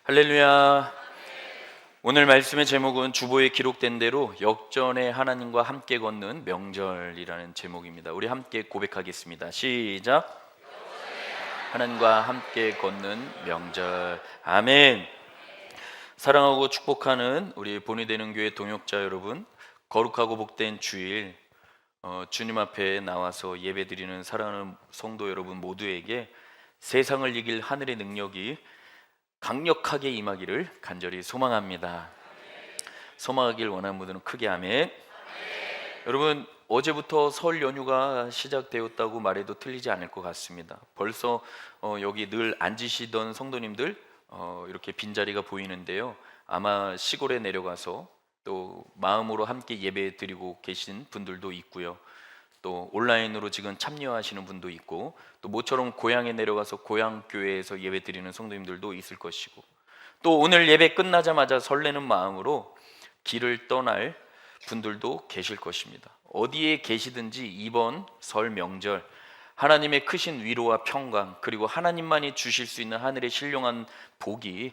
할렐루야. 오늘 말씀의 제목은 주보에 기록된 대로 역전의 하나님과 함께 걷는 명절이라는 제목입니다. 우리 함께 고백하겠습니다. 시작. 하나님과 함께 걷는 명절. 아멘. 사랑하고 축복하는 우리 본이 되는 교회 동역자 여러분, 거룩하고 복된 주일 주님 앞에 나와서 예배드리는 사랑하는 성도 여러분 모두에게 세상을 이길 하늘의 능력이 강력하게 임하기를 간절히 소망합니다. 소망하길 원하는 분들은 크게 아멘. 여러분, 어제부터 설 연휴가 시작되었다고 말해도 틀리지 않을 것 같습니다. 벌써 여기 늘 앉으시던 성도님들 이렇게 빈자리가 보이는데요, 아마 시골에 내려가서 또 마음으로 함께 예배 드리고 계신 분들도 있고요, 또 온라인으로 지금 참여하시는 분도 있고, 또 모처럼 고향에 내려가서 고향 교회에서 예배 드리는 성도님들도 있을 것이고, 또 오늘 예배 끝나자마자 설레는 마음으로 길을 떠날 분들도 계실 것입니다. 어디에 계시든지 이번 설 명절 하나님의 크신 위로와 평강, 그리고 하나님만이 주실 수 있는 하늘의 신령한 복이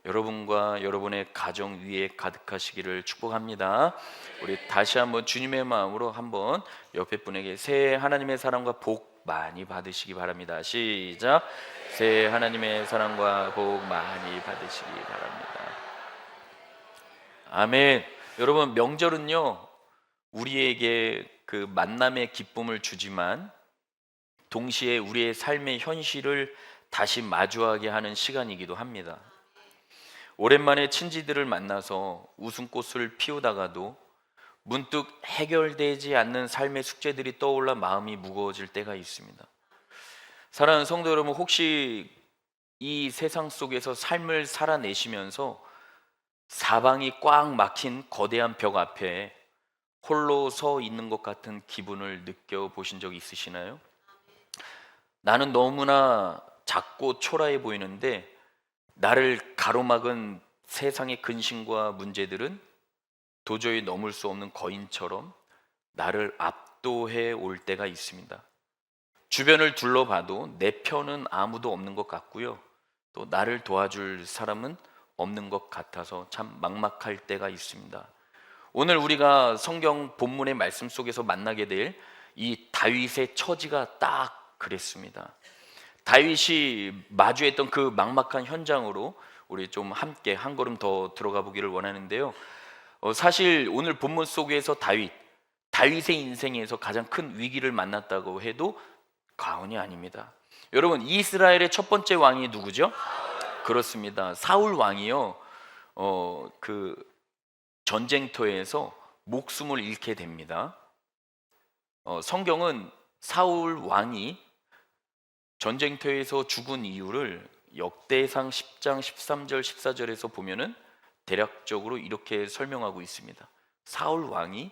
여러분과 여러분의 가정 위에 가득하시기를 축복합니다. 우리 다시 한번 주님의 마음으로 한번 옆에 분에게 새해 하나님의 사랑과 복 많이 받으시기 바랍니다. 시작. 새해 하나님의 사랑과 복 많이 받으시기 바랍니다. 아멘. 여러분, 명절은요 우리에게 그 만남의 기쁨을 주지만 동시에 우리의 삶의 현실을 다시 마주하게 하는 시간이기도 합니다. 오랜만에 친지들을 만나서 웃음꽃을 피우다가도 문득 해결되지 않는 삶의 숙제들이 떠올라 마음이 무거워질 때가 있습니다. 사랑하는 성도 여러분, 혹시 이 세상 속에서 삶을 살아내시면서 사방이 꽉 막힌 거대한 벽 앞에 홀로 서 있는 것 같은 기분을 느껴보신 적 있으시나요? 나는 너무나 작고 초라해 보이는데 나를 가로막은 세상의 근심과 문제들은 도저히 넘을 수 없는 거인처럼 나를 압도해 올 때가 있습니다. 주변을 둘러봐도 내 편은 아무도 없는 것 같고요, 또 나를 도와줄 사람은 없는 것 같아서 참 막막할 때가 있습니다. 오늘 우리가 성경 본문의 말씀 속에서 만나게 될 이 다윗의 처지가 딱 그랬습니다. 다윗이 마주했던 그 막막한 현장으로 우리 좀 함께 한 걸음 더 들어가 보기를 원하는데요, 사실 오늘 본문 속에서 다윗의 인생에서 가장 큰 위기를 만났다고 해도 과언이 아닙니다. 여러분, 이스라엘의 첫 번째 왕이 누구죠? 그렇습니다. 사울 왕이요, 그 전쟁터에서 목숨을 잃게 됩니다. 성경은 사울 왕이 전쟁터에서 죽은 이유를 역대상 10장 13절 14절에서 보면은 대략적으로 이렇게 설명하고 있습니다. 사울 왕이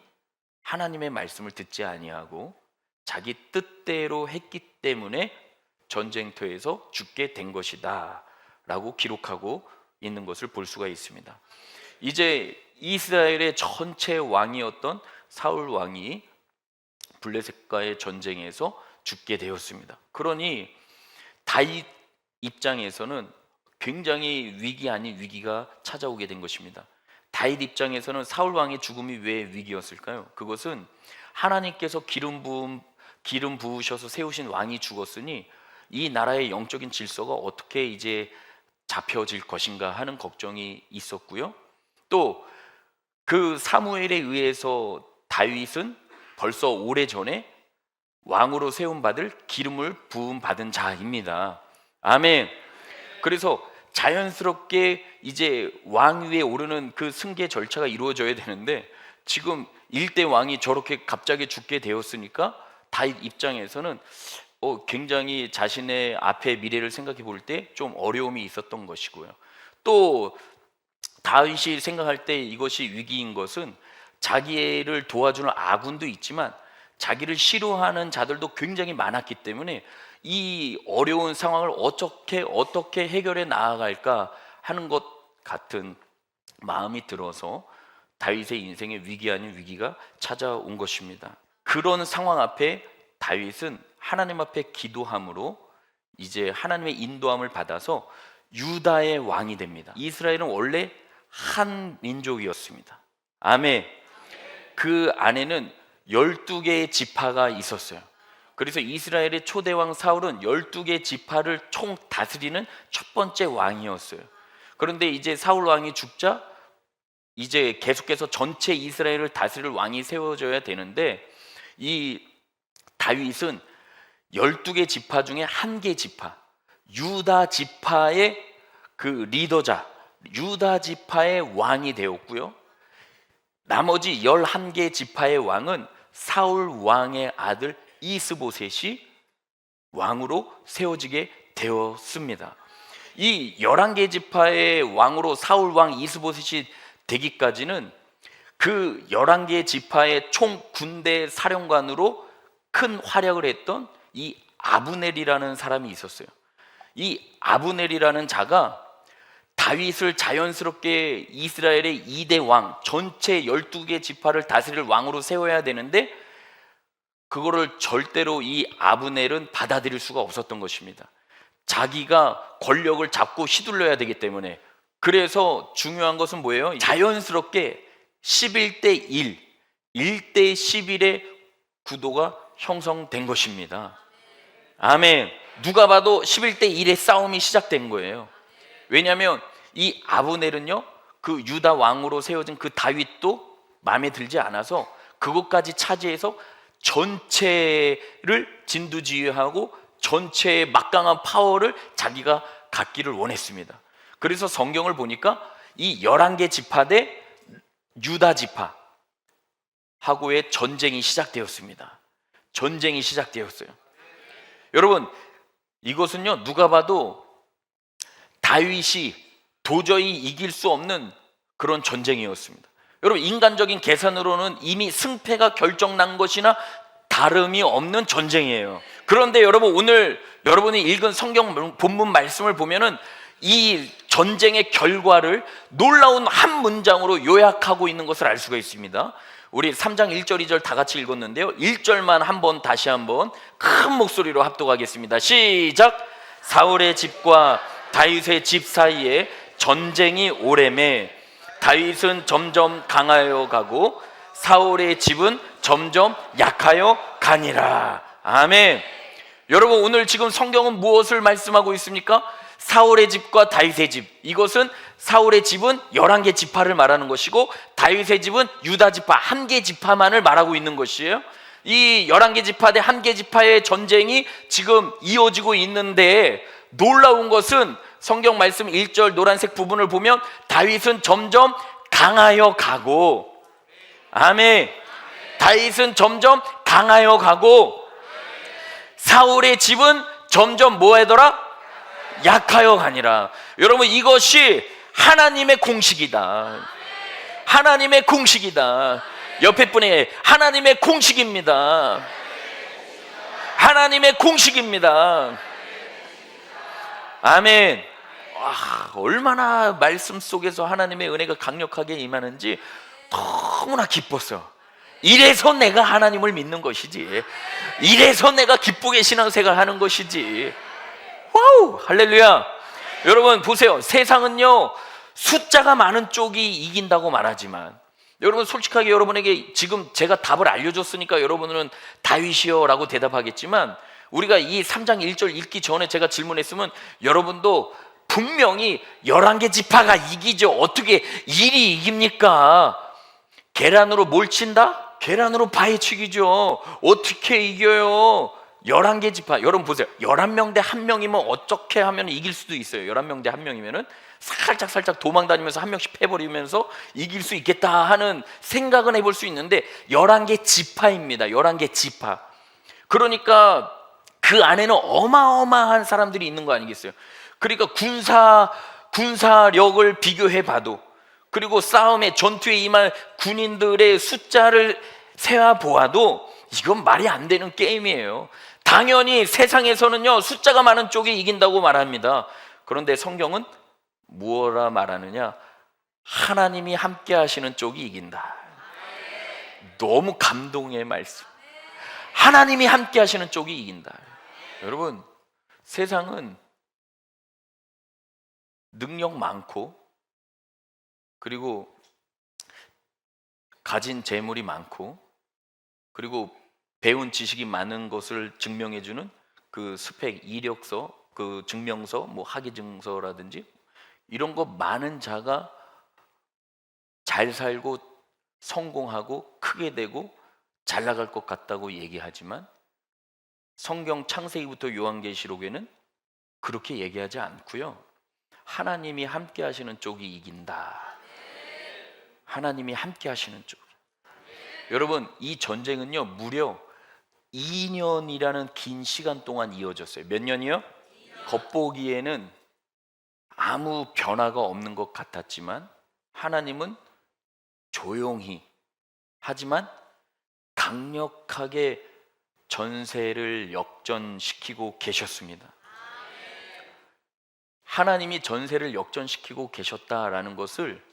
하나님의 말씀을 듣지 아니하고 자기 뜻대로 했기 때문에 전쟁터에서 죽게 된 것이다 라고 기록하고 있는 것을 볼 수가 있습니다. 이제 이스라엘의 전체 왕이었던 사울 왕이 블레셋과의 전쟁에서 죽게 되었습니다. 그러니 다윗 입장에서는 굉장히 위기 아닌 위기가 찾아오게 된 것입니다. 다윗 입장에서는 사울 왕의 죽음이 왜 위기였을까요? 그것은 하나님께서 기름 부으셔서 세우신 왕이 죽었으니 이 나라의 영적인 질서가 어떻게 이제 잡혀질 것인가 하는 걱정이 있었고요, 또 그 사무엘에 의해서 다윗은 벌써 오래전에 왕으로 세움받을 기름을 부음받은 자입니다. 아멘. 그래서 자연스럽게 이제 왕위에 오르는 그 승계 절차가 이루어져야 되는데 지금 일대 왕이 저렇게 갑자기 죽게 되었으니까 다윗 입장에서는 굉장히 자신의 앞의 미래를 생각해 볼 때 좀 어려움이 있었던 것이고요, 또 다윗이 생각할 때 이것이 위기인 것은 자기를 도와주는 아군도 있지만 자기를 싫어하는 자들도 굉장히 많았기 때문에 이 어려운 상황을 어떻게 해결해 나아갈까 하는 것 같은 마음이 들어서 다윗의 인생에 위기 아닌 위기가 찾아온 것입니다. 그런 상황 앞에 다윗은 하나님 앞에 기도함으로 이제 하나님의 인도함을 받아서 유다의 왕이 됩니다. 이스라엘은 원래 한 민족이었습니다. 아멘. 그 안에는 12개의 지파가 있었어요. 그래서 이스라엘의 초대왕 사울은 12개 지파를 총 다스리는 첫 번째 왕이었어요. 그런데 이제 사울 왕이 죽자 이제 계속해서 전체 이스라엘을 다스릴 왕이 세워져야 되는데, 이 다윗은 12개 지파 중에 한 개 지파, 유다 지파의 그 리더자, 유다 지파의 왕이 되었고요. 나머지 11개 지파의 왕은 사울 왕의 아들 이스보셋이 왕으로 세워지게 되었습니다. 이 11개 지파의 왕으로 사울 왕 이스보셋이 되기까지는 그 11개 지파의 총 군대 사령관으로 큰 활약을 했던 이 아브넬이라는 사람이 있었어요. 이 아브넬이라는 자가 다윗을 자연스럽게 이스라엘의 2대 왕, 전체 12개 지파를 다스릴 왕으로 세워야 되는데, 그거를 절대로 이 아브넬은 받아들일 수가 없었던 것입니다. 자기가 권력을 잡고 휘둘러야 되기 때문에. 그래서 중요한 것은 뭐예요? 자연스럽게 11대 1, 1대 11의 구도가 형성된 것입니다. 아멘. 누가 봐도 11대 1의 싸움이 시작된 거예요. 왜냐하면 이 아브넬은요, 그 유다 왕으로 세워진 그 다윗도 마음에 들지 않아서 그것까지 차지해서 전체를 진두지휘하고 전체의 막강한 파워를 자기가 갖기를 원했습니다. 그래서 성경을 보니까 이 11개 지파 대 유다 지파 하고의 전쟁이 시작되었습니다. 전쟁이 시작되었어요. 여러분, 이것은요, 누가 봐도 다윗이 도저히 이길 수 없는 그런 전쟁이었습니다. 여러분, 인간적인 계산으로는 이미 승패가 결정난 것이나 다름이 없는 전쟁이에요. 그런데 여러분, 오늘 여러분이 읽은 성경 본문 말씀을 보면은 이 전쟁의 결과를 놀라운 한 문장으로 요약하고 있는 것을 알 수가 있습니다. 우리 3장 1절 2절 다 같이 읽었는데요, 1절만 다시 한번 큰 목소리로 합독하겠습니다. 시작. 사울의 집과 다윗의 집 사이에 전쟁이 오래매 다윗은 점점 강하여 가고 사울의 집은 점점 약하여 가니라. 아멘. 여러분, 오늘 지금 성경은 무엇을 말씀하고 있습니까? 사울의 집과 다윗의 집. 이것은 사울의 집은 11개 지파를 말하는 것이고 다윗의 집은 유다 지파 1개 지파만을 말하고 있는 것이에요. 이 11개 지파 대 1개 지파의 전쟁이 지금 이어지고 있는데, 놀라운 것은 성경 말씀 1절 노란색 부분을 보면 다윗은 점점 강하여 가고, 아멘. 다윗은 점점 강하여 가고 사울의 집은 점점 뭐 하더라? 약하여 가니라. 여러분, 이것이 하나님의 공식이다. 하나님의 공식이다. 옆에 분이 하나님의 공식입니다. 하나님의 공식입니다. 아멘. 와, 얼마나 말씀 속에서 하나님의 은혜가 강력하게 임하는지 너무나 기뻤어. 이래서 내가 하나님을 믿는 것이지, 이래서 내가 기쁘게 신앙생활 하는 것이지. 와우, 할렐루야. 여러분 보세요, 세상은요 숫자가 많은 쪽이 이긴다고 말하지만, 여러분 솔직하게 여러분에게 지금 제가 답을 알려줬으니까 여러분은 다윗이요 라고 대답하겠지만, 우리가 이 3장 1절 읽기 전에 제가 질문했으면 여러분도 분명히 11개 지파가 이기죠. 어떻게 일이 이깁니까? 계란으로 뭘 친다? 계란으로 파헤치기죠. 어떻게 이겨요? 11개 지파. 여러분 보세요, 11명 대 1명이면 어떻게 하면 이길 수도 있어요. 11명 대 1명이면은 살짝 도망다니면서 한 명씩 패버리면서 이길 수 있겠다 하는 생각은 해볼 수 있는데, 11개 지파입니다. 11개 지파. 그러니까 그 안에는 어마어마한 사람들이 있는 거 아니겠어요? 그러니까 군사력을 비교해 봐도, 그리고 싸움에 전투에 임할 군인들의 숫자를 세어 보아도 이건 말이 안 되는 게임이에요. 당연히 세상에서는요 숫자가 많은 쪽이 이긴다고 말합니다. 그런데 성경은 무엇라 말하느냐? 하나님이 함께 하시는 쪽이 이긴다. 너무 감동의 말씀. 하나님이 함께 하시는 쪽이 이긴다. 여러분, 세상은 능력 많고 그리고 가진 재물이 많고 그리고 배운 지식이 많은 것을 증명해주는 그 스펙, 이력서, 그 증명서, 뭐 학위 증서라든지 이런 거 많은 자가 잘 살고 성공하고 크게 되고 잘 나갈 것 같다고 얘기하지만 성경 창세기부터 요한계시록에는 그렇게 얘기하지 않고요. 하나님이 함께 하시는 쪽이 이긴다. 하나님이 함께 하시는 쪽. 여러분, 이 전쟁은요 무려 2년이라는 긴 시간 동안 이어졌어요. 몇 년이요? 겉보기에는 아무 변화가 없는 것 같았지만 하나님은 조용히 하지만 강력하게 전세를 역전시키고 계셨습니다. 하나님이 전세를 역전시키고 계셨다라는 것을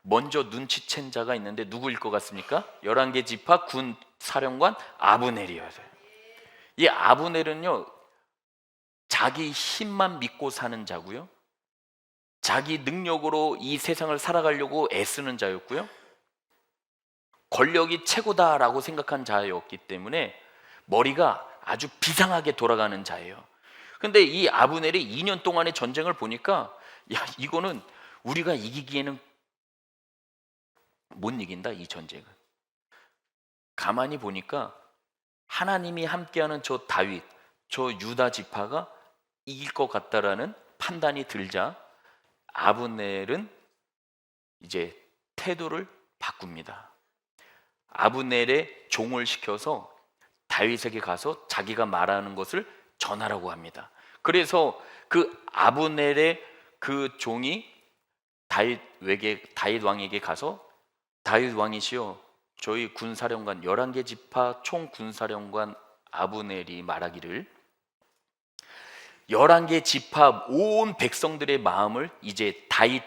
먼저 눈치챈 자가 있는데 누구일 것 같습니까? 11개 지파 군 사령관 아브넬이었어요. 이 아브넬은요 자기 힘만 믿고 사는 자고요, 자기 능력으로 이 세상을 살아가려고 애쓰는 자였고요, 권력이 최고다라고 생각한 자였기 때문에 머리가 아주 비상하게 돌아가는 자예요. 근데 이 아브넬이 2년 동안의 전쟁을 보니까 야, 이거는 우리가 이기기에는 못 이긴다, 이 전쟁은. 가만히 보니까 하나님이 함께하는 저 다윗, 저 유다 지파가 이길 것 같다라는 판단이 들자 아브넬은 이제 태도를 바꿉니다. 아브넬의 종을 시켜서 다윗에게 가서 자기가 말하는 것을 전하라고 합니다. 그래서 그 아브넬의 그 종이 다윗 왕에게 가서 다윗 왕이시여, 저희 군사령관 11개 지파 총 군사령관 아브넬이 말하기를 11개 지파 온 백성들의 마음을 이제 다윗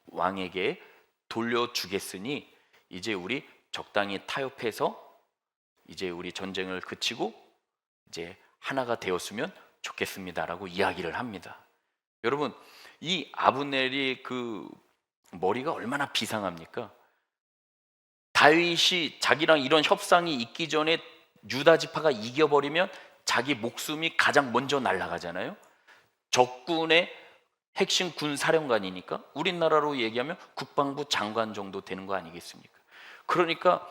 왕에게 돌려주겠으니 이제 우리 적당히 타협해서 이제 우리 전쟁을 그치고 이제 하나가 되었으면 좋겠습니다라고 이야기를 합니다. 여러분, 이 아브넬이 그 머리가 얼마나 비상합니까? 다윗이 자기랑 이런 협상이 있기 전에 유다 지파가 이겨버리면 자기 목숨이 가장 먼저 날아가잖아요. 적군의 핵심 군 사령관이니까 우리나라로 얘기하면 국방부 장관 정도 되는 거 아니겠습니까? 그러니까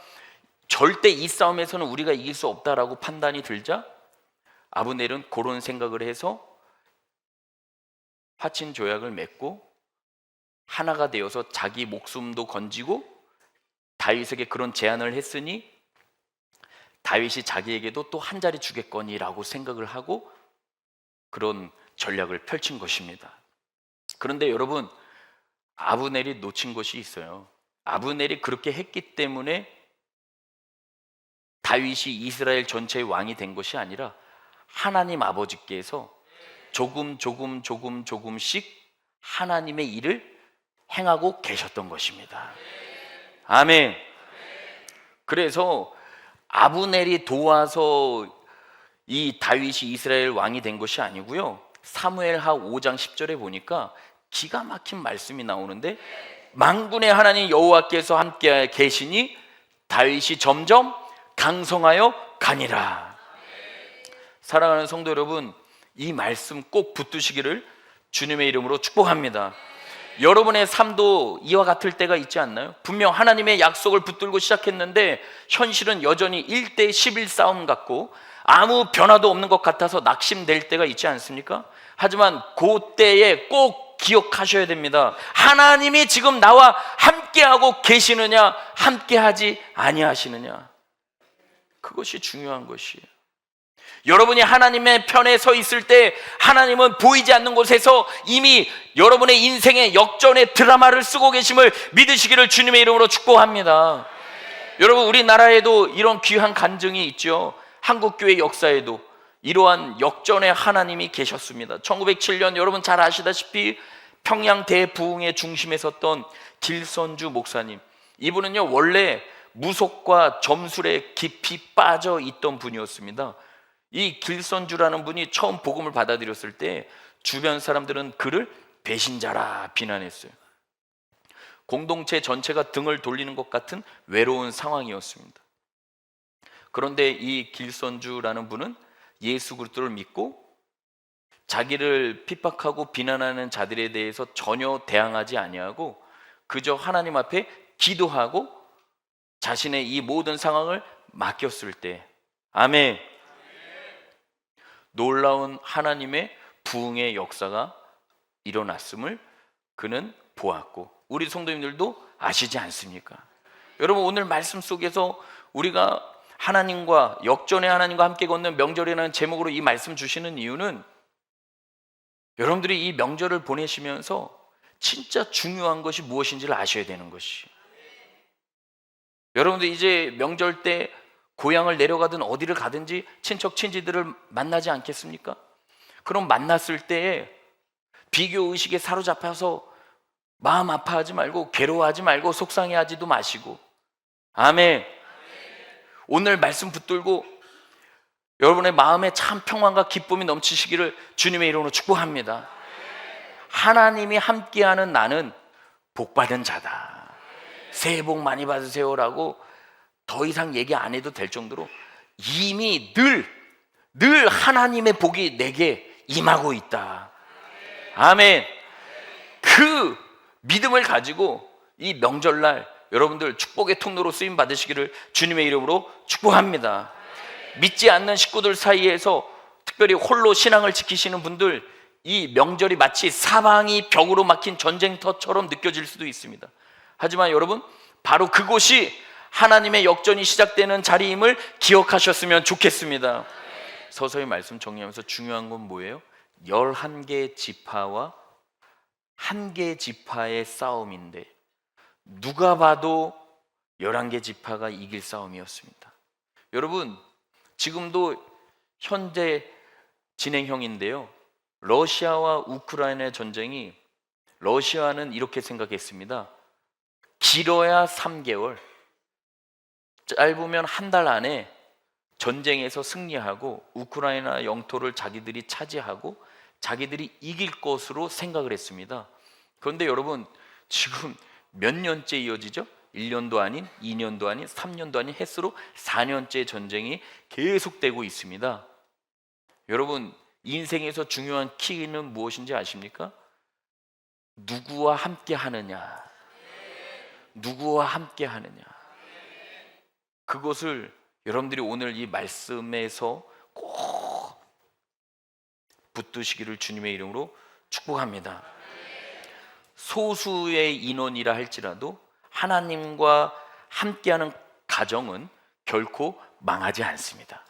절대 이 싸움에서는 우리가 이길 수 없다라고 판단이 들자 아브넬은 그런 생각을 해서 화친 조약을 맺고 하나가 되어서 자기 목숨도 건지고 다윗에게 그런 제안을 했으니 다윗이 자기에게도 또 한 자리 주겠거니라고 생각을 하고 그런 전략을 펼친 것입니다. 그런데 여러분, 아브넬이 놓친 것이 있어요. 아브넬이 그렇게 했기 때문에 다윗이 이스라엘 전체의 왕이 된 것이 아니라 하나님 아버지께서 조금씩 하나님의 일을 행하고 계셨던 것입니다. 아멘. 그래서 아브넬이 도와서 이 다윗이 이스라엘 왕이 된 것이 아니고요, 사무엘하 5장 10절에 보니까 기가 막힌 말씀이 나오는데 만군의 하나님 여호와께서 함께 계시니 다윗이 점점 강성하여 가니라. 사랑하는 성도 여러분, 이 말씀 꼭 붙드시기를 주님의 이름으로 축복합니다. 여러분의 삶도 이와 같을 때가 있지 않나요? 분명 하나님의 약속을 붙들고 시작했는데 현실은 여전히 1대 11 싸움 같고 아무 변화도 없는 것 같아서 낙심될 때가 있지 않습니까? 하지만 그때에 꼭 기억하셔야 됩니다. 하나님이 지금 나와 함께하고 계시느냐, 함께하지 아니하시느냐, 그것이 중요한 것이에요. 여러분이 하나님의 편에 서 있을 때 하나님은 보이지 않는 곳에서 이미 여러분의 인생의 역전의 드라마를 쓰고 계심을 믿으시기를 주님의 이름으로 축복합니다. 여러분, 우리나라에도 이런 귀한 간증이 있죠. 한국교회 역사에도 이러한 역전의 하나님이 계셨습니다. 1907년 여러분 잘 아시다시피 평양 대부흥의 중심에 섰던 길선주 목사님, 이분은요 원래 무속과 점술에 깊이 빠져 있던 분이었습니다. 이 길선주라는 분이 처음 복음을 받아들였을 때 주변 사람들은 그를 배신자라 비난했어요. 공동체 전체가 등을 돌리는 것 같은 외로운 상황이었습니다. 그런데 이 길선주라는 분은 예수 그리스도를 믿고 자기를 핍박하고 비난하는 자들에 대해서 전혀 대항하지 아니하고 그저 하나님 앞에 기도하고 자신의 이 모든 상황을 맡겼을 때, 아멘, 놀라운 하나님의 부흥의 역사가 일어났음을 그는 보았고, 우리 성도님들도 아시지 않습니까? 여러분, 오늘 말씀 속에서 우리가 하나님과 역전의 하나님과 함께 걷는 명절이라는 제목으로 이 말씀 주시는 이유는 여러분들이 이 명절을 보내시면서 진짜 중요한 것이 무엇인지를 아셔야 되는 것이, 여러분들 이제 명절 때 고향을 내려가든 어디를 가든지 친척 친지들을 만나지 않겠습니까? 그럼 만났을 때에 비교 의식에 사로잡혀서 마음 아파하지 말고 괴로워하지 말고 속상해하지도 마시고, 아멘. 오늘 말씀 붙들고 여러분의 마음에 참 평안과 기쁨이 넘치시기를 주님의 이름으로 축복합니다. 하나님이 함께하는 나는 복받은 자다. 새해 복 많이 받으세요라고 더 이상 얘기 안 해도 될 정도로 이미 늘 하나님의 복이 내게 임하고 있다. 아멘. 그 믿음을 가지고 이 명절날 여러분들 축복의 통로로 쓰임 받으시기를 주님의 이름으로 축복합니다. 믿지 않는 식구들 사이에서 특별히 홀로 신앙을 지키시는 분들, 이 명절이 마치 사방이 벽으로 막힌 전쟁터처럼 느껴질 수도 있습니다. 하지만 여러분, 바로 그곳이 하나님의 역전이 시작되는 자리임을 기억하셨으면 좋겠습니다. 서서히 말씀 정리하면서 중요한 건 뭐예요? 11개 지파와 1개 지파의 싸움인데 누가 봐도 11개 지파가 이길 싸움이었습니다. 여러분, 지금도 현재 진행형인데요, 러시아와 우크라이나의 전쟁이, 러시아는 이렇게 생각했습니다. 길어야 3개월, 짧으면 한 달 안에 전쟁에서 승리하고 우크라이나 영토를 자기들이 차지하고 자기들이 이길 것으로 생각을 했습니다. 그런데 여러분, 지금 몇 년째 이어지죠? 1년도 아닌 2년도 아닌 3년도 아닌 햇수로 4년째 전쟁이 계속되고 있습니다. 여러분, 인생에서 중요한 키는 무엇인지 아십니까? 누구와 함께 하느냐, 누구와 함께 하느냐. 그것을 여러분들이 오늘 이 말씀에서 꼭 붙드시기를 주님의 이름으로 축복합니다. 소수의 인원이라 할지라도 하나님과 함께하는 가정은 결코 망하지 않습니다.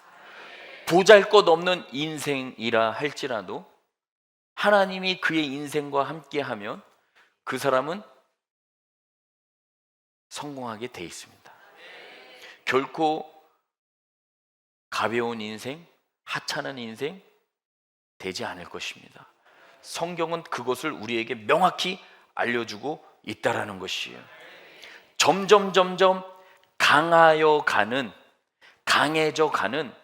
보잘것없는 인생이라 할지라도 하나님이 그의 인생과 함께하면 그 사람은 성공하게 돼 있습니다. 결코 가벼운 인생, 하찮은 인생 되지 않을 것입니다. 성경은 그것을 우리에게 명확히 알려주고 있다라는 것이에요. 점점 강해져 가는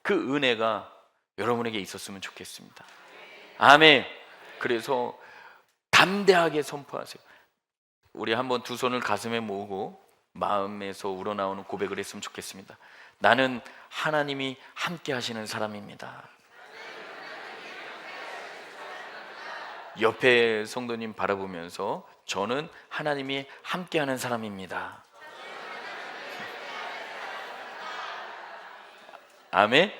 그 은혜가 여러분에게 있었으면 좋겠습니다. 아멘. 그래서 담대하게 선포하세요. 우리 한번 두 손을 가슴에 모으고 마음에서 우러나오는 고백을 했으면 좋겠습니다. 나는 하나님이 함께 하시는 사람입니다. 옆에 성도님 바라보면서 저는 하나님이 함께하는 사람입니다. 아멘.